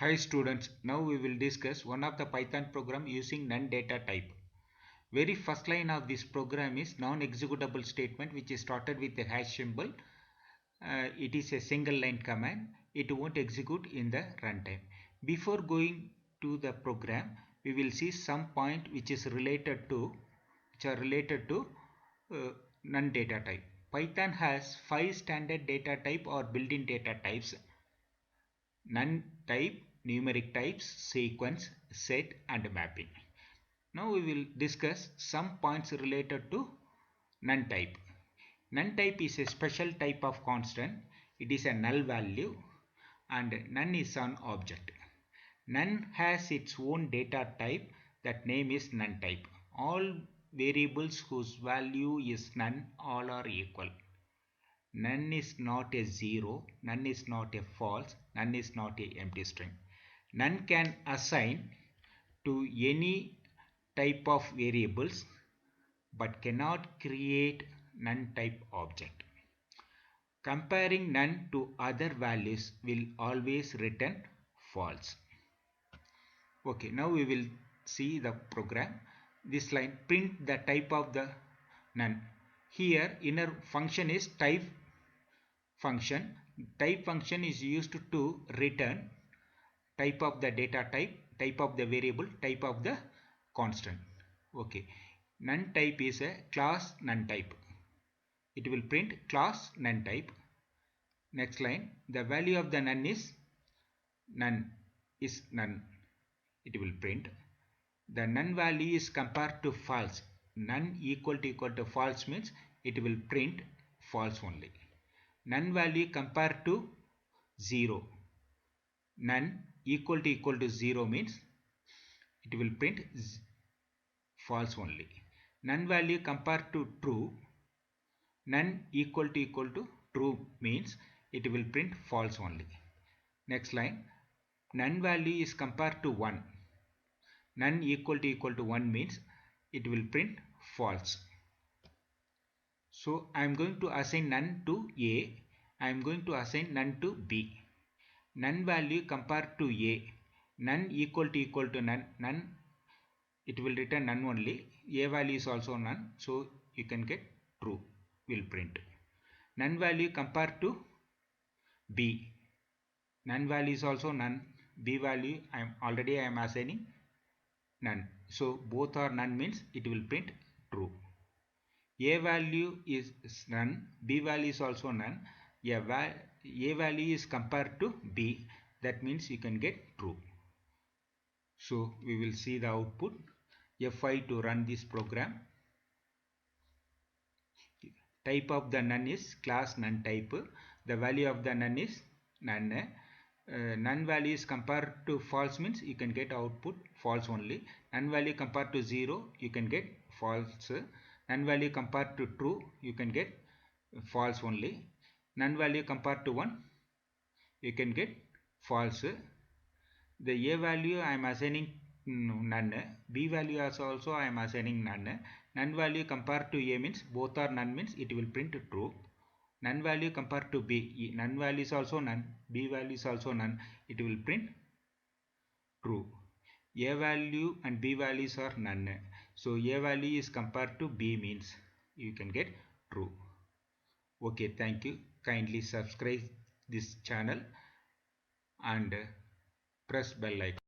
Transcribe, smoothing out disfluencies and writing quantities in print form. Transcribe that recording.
Hi students, now we will discuss one of the Python program using none data type. Very first line of this program is non-executable statement which is started with a hash symbol. It is a single line command. It won't execute in the runtime. Before going to the program, we will see some point which are related to none data type. Python has 5 standard data type or built-in data types: none type, numeric types, sequence, set and mapping. Now we will discuss some points related to none type. None type is a special type of constant. It is a null value and none is an object. None has its own data type, that name is none type. All variables whose value is none, all are equal. None is not a zero, none is not a false, none is not a empty string. None can assign to any type of variables but cannot create none type object. Comparing none to other values will always return false. Okay, now we will see the program. This line, print the type of the none. Here inner function is type function. Type function is used to return type of the data type, type of the variable, type of the constant. Okay, none type is a class none type. It will print class none type. Next line, the value of the none is none. It will print the none value is compared to false. None equal to false means it will print false only. None value compared to 0. None equal to 0 means it will print false only. None value compared to true. None equal to true means it will print false only. Next line, none value is compared to 1. None equal to 1 means it will print false. So I am going to assign none to A. I am going to assign none to B. None value compared to A. None equal to none. None, it will return none only. A value is also none. So you can get true, will print. None value compared to B. None value is also none. B value I am assigning none. So both are none means it will print true. A value is none, B value is also none. A value is compared to B, that means you can get true. So we will see the output. F5 to run this program. Type of the none is class none type. The value of the none is none. None value is compared to false means you can get output false only. None value compared to 0 you can get false. None value compared to true you can get false only. None value compared to 1 you can get false. The A value I am assigning none. B value also I am assigning none. None value compared to A means both are none means it will print true. None value compared to B, none value is also none, B value is also none, it will print true. A value and B values are none. So A value is compared to B means you can get true. Okay, thank you. Kindly subscribe this channel and press bell icon.